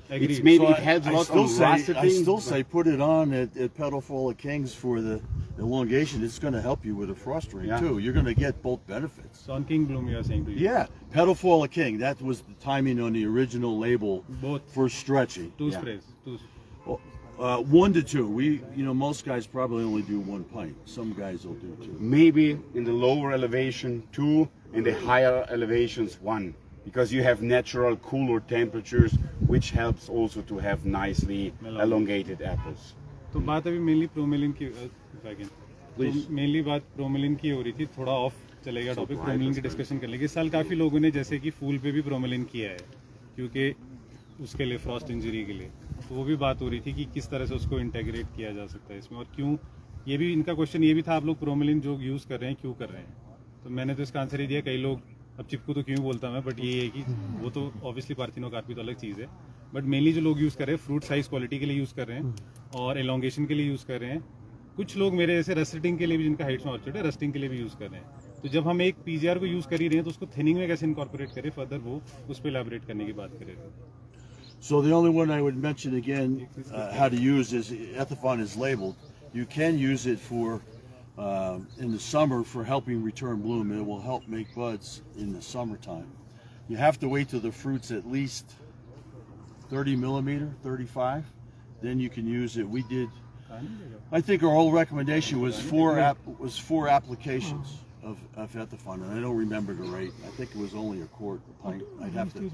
Speaker 3: Agreed.
Speaker 1: It's maybe
Speaker 2: So
Speaker 1: it helps a lot on
Speaker 2: I
Speaker 1: russeting.
Speaker 2: still say put it on at Petal Fall of Kings for the elongation. It's going to help you with a frost ring
Speaker 1: Yeah.
Speaker 2: too. You're going to get both benefits.
Speaker 3: So on King Bloom, you are saying to you.
Speaker 2: Yeah, Petal Fall of King. That was the timing on the original label
Speaker 3: Both.
Speaker 2: for stretching.
Speaker 3: Two
Speaker 1: Yeah.
Speaker 3: sprays. Two.
Speaker 2: 1 to 2. Most guys probably only do 1 pint. Some guys will do 2.
Speaker 1: Maybe in the lower elevation 2, in the higher elevations 1, because you have natural cooler temperatures, which helps also to have nicely elongated apples.
Speaker 3: तो बात अभी mainly प्रोमेलिन की
Speaker 1: Please.
Speaker 3: Mainly बात प्रोमेलिन की हो रही थी. थोड़ा ऑफ चलेगा टॉपिक. प्रोमेलिन की डिस्कशन कर लेंगे. इस साल काफी लोगों ने जैसे कि फूल पे भी प्रोमेलिन किया है, क्योंकि उसके लिए फ्रॉस्ट इंजरी के लिए. तो वो भी बात हो रही थी कि किस तरह से उसको इंटेग्रेट किया जा सकता है इसमें, और क्यों. ये भी इनका क्वेश्चन ये भी था, आप लोग प्रोमेलिन जो यूज कर रहे हैं क्यों कर रहे हैं. तो मैंने तो इसका आंसर ही दिया. कई लोग, अब चिपकू तो क्यों बोलता मैं, बट ये है कि वो तो ऑब्वियसली पार्थिनोकार्पी तो अलग चीज़ है, बट मेनली जो लोग यूज़ कर रहे हैं फ्रूट साइज क्वालिटी के लिए यूज़ कर रहे हैं और एलोंगेशन के लिए यूज़ कर रहे हैं. कुछ लोग मेरे जैसे रस्टिंग के लिए भी, जिनका हाइट्स में ऑर्चिड है, रस्टिंग के लिए भी यूज़ कर रहे हैं. तो जब हम एक पीजीआर को यूज़ कर ही रहे हैं तो उसको थिनिंग में कैसे इनकॉर्पोरेट करें फर्दर, वो उस पर एलैबोरेट करने की बात करें.
Speaker 2: So the only one I would mention again, how to use is Ethifon is labeled. You can use it for in the summer for helping return bloom. It will help make buds in the summertime. You have to wait till the fruit's at least 30 millimeter, 35. Then you can use it. We did. I think our whole recommendation was four applications of Ethifon, and I don't remember the rate. I think it was only a quart, a pint. I'd have to.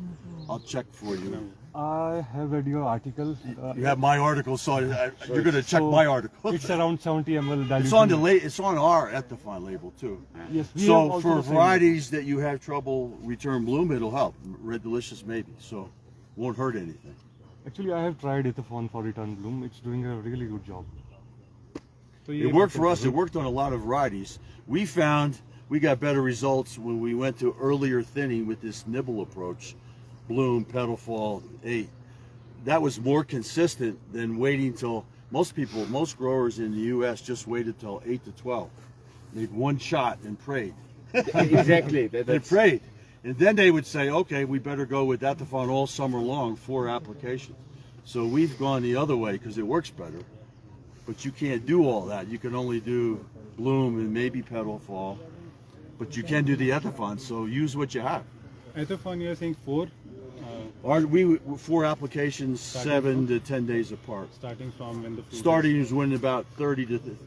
Speaker 2: I'll check for you.
Speaker 4: I have read your article.
Speaker 2: You have my article, so you're going to check my article.
Speaker 4: It's around 70 ml dilution.
Speaker 2: It's on the it's on our Ethifon label too.
Speaker 4: Yes, we have
Speaker 2: So
Speaker 4: also
Speaker 2: for
Speaker 4: the same.
Speaker 2: varieties that you have trouble return bloom, it'll help. Red Delicious maybe, so won't hurt anything.
Speaker 4: Actually, I have tried Ethifon for return bloom. It's doing a really good job.
Speaker 3: तो ये
Speaker 2: It worked for us. It worked on a lot of varieties. We found we got better results when we went to earlier thinning with this nibble approach. Bloom, petal fall, 8. That was more consistent than waiting till most growers in the U.S. just waited till 8 to 12. Made one shot and prayed.
Speaker 1: Exactly.
Speaker 2: They prayed. And then they would say, okay, we better go with Ethifon all summer long, 4 applications. So we've gone the other way because it works better. But you can't do all that. You can only do bloom and maybe petal fall. But you can do the Ethifon, so use what you have.
Speaker 3: Ethifon, you are saying 4,
Speaker 2: We 4 applications, 7 to 10 days apart.
Speaker 3: starting from when the fruit
Speaker 2: Starting is when about 30 to.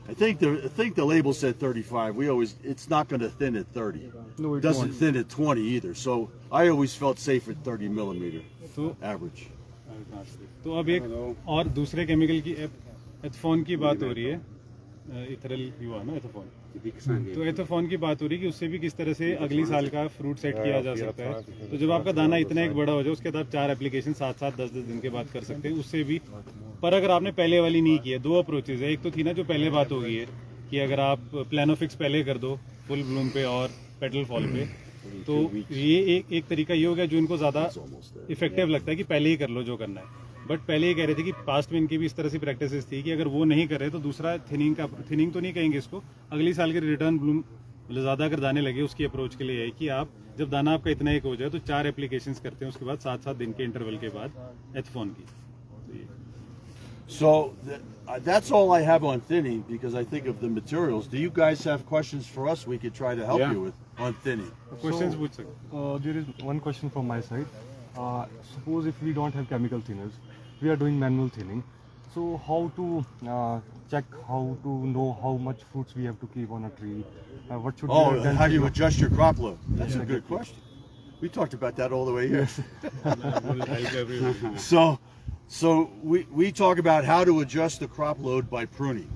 Speaker 2: I think the label said 35. It's not going to thin at 30.
Speaker 4: No,
Speaker 2: It
Speaker 4: it
Speaker 2: doesn't
Speaker 4: won't.
Speaker 2: thin at 20 either. So I always felt safe at 30 millimeter
Speaker 3: तो
Speaker 2: average.
Speaker 3: तो अब एक और दूसरे chemical की एथफोन की बात हो रही है. इथरल हुआ ना एथफोन. तो एथोफोन की बात हो रही है कि उससे भी किस तरह से अगली साल का फ्रूट सेट किया जा सकता है. तो जब आपका दाना इतना एक बड़ा हो जाए, उसके बाद 4 एप्लीकेशन 7-7 10-10 दिन के बाद कर सकते हैं. उससे भी, पर अगर आपने पहले वाली नहीं की है, 2 अप्रोचेज है. एक तो थी ना जो पहले बात हो गई है कि अगर आप प्लानोफिक्स पहले कर दो फुल ब्लूम पे और पेटल फॉल पे, तो ये एक तरीका ये हो गया जो इनको ज़्यादा इफेक्टिव लगता है कि पहले ही कर लो जो करना है. बट पहले ये कह रहे थे कि पास्ट में इनकी भी इस तरह से प्रैक्टिस थी कि अगर वो नहीं करे तो दूसरा थिनिंग तो नहीं कहेंगे इसको, अगली साल के रिटर्न ब्लूम मतलब ज़्यादा अगर दाने लगे उसकी अप्रोच के लिए है कि आप जब दाना आपका इतना एक हो जाए तो 4 एप्लीकेशंस करते हैं, उसके बाद 7-7 दिन के इंटरवल के बाद एथफोन की.
Speaker 2: So that's all I have on thinning because I think of the materials. Do you guys have questions for us we could try to help
Speaker 1: Yeah.
Speaker 2: you with on thinning?
Speaker 3: Questions पूछ सकते.
Speaker 4: There is one question from my side. Suppose if we don't have chemical thinners, we are doing manual thinning. So how to check, how to know how much fruits we have to keep on a tree? What should be the
Speaker 2: How do you
Speaker 4: density of-
Speaker 2: adjust your crop load? That's a good question. We talked about that all the way here. So we talk about how to adjust the crop load by pruning.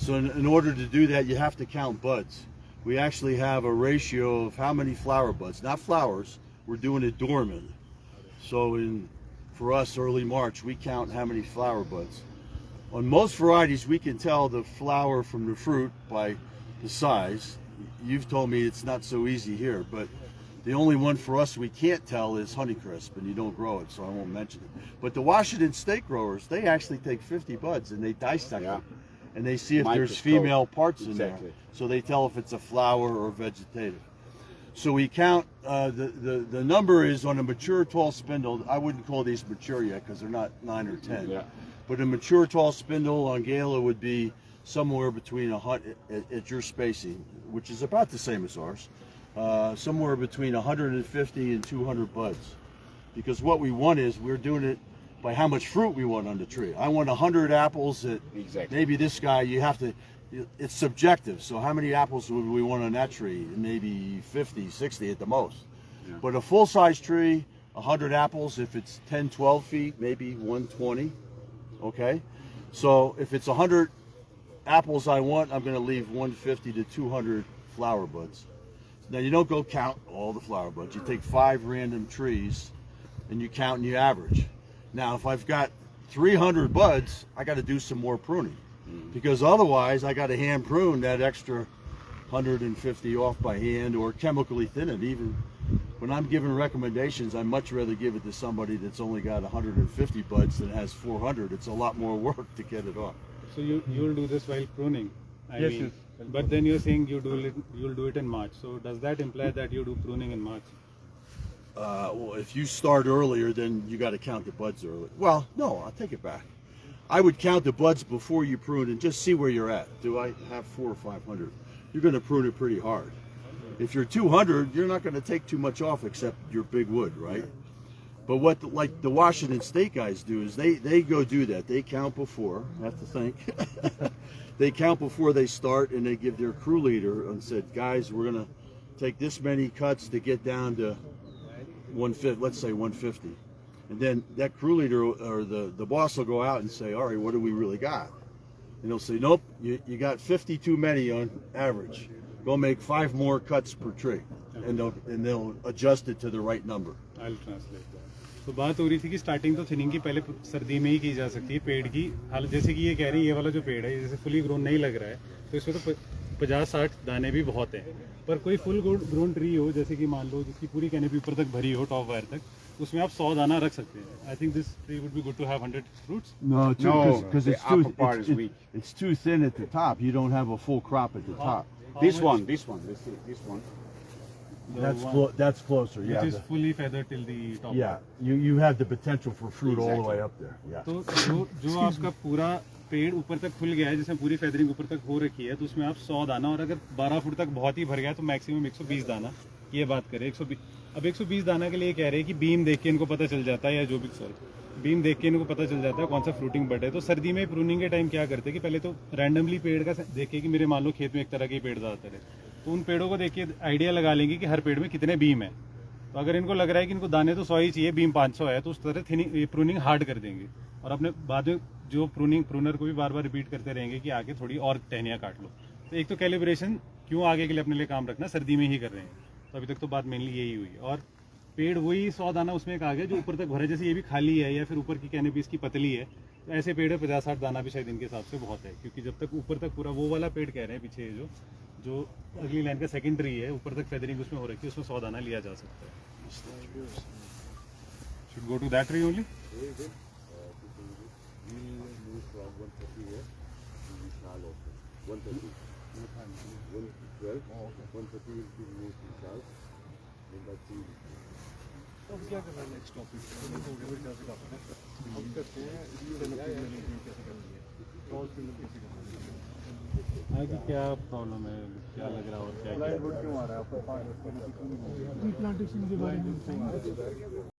Speaker 2: So in order to do that, you have to count buds. We actually have a ratio of how many flower buds, not flowers. We're doing it dormant. So for us early March, we count how many flower buds. On most varieties, we can tell the flower from the fruit by the size. You've told me it's not so easy here, but the only one for us we can't tell is Honeycrisp, and you don't grow it, so I won't mention it. But the Washington State growers, they actually take 50 buds and they dissect them, and they see if there's
Speaker 1: Microscope.
Speaker 2: female parts in
Speaker 1: Exactly.
Speaker 2: there, so they tell if it's a flower or vegetative. So we count, the number is on a mature tall spindle. I wouldn't call these mature yet because they're not 9 or 10.
Speaker 1: Yeah.
Speaker 2: But a mature tall spindle on Gala would be somewhere between at your spacing, which is about the same as ours, somewhere between 150 and 200 buds. Because what we want is, we're doing it by how much fruit we want on the tree. I want 100 apples at
Speaker 1: Exactly.
Speaker 2: maybe this guy, it's subjective. So how many apples would we want on that tree? Maybe 50, 60 at the most.
Speaker 1: Yeah.
Speaker 2: But a full-size tree, 100 apples, if it's 10, 12 feet, maybe 120. Okay? So if it's 100 apples I want, I'm going to leave 150 to 200 flower buds. Now, you don't go count all the flower buds. You take 5 random trees and you count and you average. Now, if I've got 300 buds, I got to do some more pruning, because otherwise I got to hand prune that extra 150 off by hand or chemically thin it. Even when I'm giving recommendations, I'd much rather give it to somebody that's only got 150 buds than has 400. It's a lot more work to get it off.
Speaker 3: So you'll do this while pruning. I
Speaker 2: Yes,
Speaker 3: mean,
Speaker 2: yes.
Speaker 3: But then you're saying you'll do it in March. So does that imply that you do pruning in March?
Speaker 2: Well, if you start earlier, then you got to count the buds early. Well, no, I'll take it back. I would count the buds before you prune and just see where you're at. Do I have 400 or 500? You're going to prune it pretty hard. If you're 200, you're not going to take too much off except your big wood, right? But what like the Washington State guys do is they go do that. They count before. I have to think. They count before they start, and they give their crew leader and said, guys, we're going to take this many cuts to get down to 150. Let's say 150. And then that crew leader or the boss will go out and say, all right, what do we really got? And they'll say, nope, you got 50 too many on average. Go make 5 more cuts per tree. And they'll adjust it to the right number.
Speaker 3: I'll translate that. तो बात हो रही थी कि starting तो thinning की पहले सर्दी में ही की जा सकती है पेड़ की। हाल जैसे कि ये कह रही है, ये वाला जो पेड़ है जैसे फुली ग्रोन नहीं लग रहा है, तो इसमें तो 50-60 दाने भी बहुत हैं। पर कोई फुल ग्रोन ट्री हो, जैसे कि मान लो जिसकी पूरी कैनोपी ऊपर तक भरी हो टॉप वायर तक, उसमें आप 100 दाना रख सकते हैं। I think this tree would be good to have 100 fruits.
Speaker 2: No, because
Speaker 1: the upper part is weak.
Speaker 2: it's too thin at the top. You don't have a full crop at the top.
Speaker 1: This one. Let's see, this one.
Speaker 2: That's closer.
Speaker 3: Which
Speaker 2: Yeah.
Speaker 3: is fully feathered till the top.
Speaker 2: Yeah. You have the potential for fruit all the
Speaker 1: Exactly.
Speaker 2: way up there. Yeah.
Speaker 3: तो जो आपका पूरा पेड़ ऊपर तक खुल गया है, जिसमें पूरी फेदरिंग ऊपर तक हो रखी है, तो उसमें आप 100 दाना, और अगर 12 फुट तक बहुत ही भर गया तो मैक्सिमम 120 दाना, ये बात करें 120। अब 120 दाना के लिए कह रहे हैं कि बीम देख के इनको पता चल जाता है, या जो भी बीम देख के इनको पता चल जाता है कौन सा फ्रूटिंग बड है। तो सर्दी में प्रूनिंग के टाइम क्या करते हैं कि पहले तो रैंडमली पेड़ का देखे कि मेरे मान लो खेत में एक तरह के पेड़ ज़्यादातर है, तो उन पेड़ों को देख के आइडिया लगा लेंगे कि हर पेड़ में कितने बीम है। तो अगर इनको लग रहा है कि इनको दाने तो 100 ही चाहिए, बीम 500 है, तो उस तरह प्रूनिंग हार्ड कर देंगे, और अपने बाद में जो प्रूनर को भी बार बार रिपीट करते रहेंगे कि आगे थोड़ी और टहनियाँ काट लो। तो एक तो कैलिब्रेशन क्यों आगे के लिए अपने लिए काम रखना, सर्दी में ही कर रहे हैं। तो अभी तक तो बात मेनली यही हुई, और पेड़ वही 100 दाना उसमें एक आ गया जो ऊपर तक भरा है, जैसे ये भी खाली है या फिर ऊपर की कैनोपी इसकी पतली है, तो ऐसे पेड़ 50-60 दाना भी शायद इनके हिसाब से बहुत है, क्योंकि जब तक ऊपर तक पूरा वो वाला पेड़ कह रहे हैं पीछे जो अगली लाइन का सेकंड ट्री है, ऊपर तक फेदरिंग उसमें हो रखी है, उसमें 100 दाना लिया जा सकता है। Should go to that tree only.
Speaker 4: अब क्या करना है नेक्स्ट टॉपिक? हो गया फिर कैसे करना है? अब करते हैं इसके मैनेजमेंट कैसे करनी है, क्रॉस फिल्म कैसे करनी है,
Speaker 3: आगे क्या प्रॉब्लम है, क्या लग रहा है, और क्या
Speaker 4: क्लाइंट वुड क्यों आ रहा है आपको?
Speaker 5: रिप्लांटेशन के बारे में बताएंगे।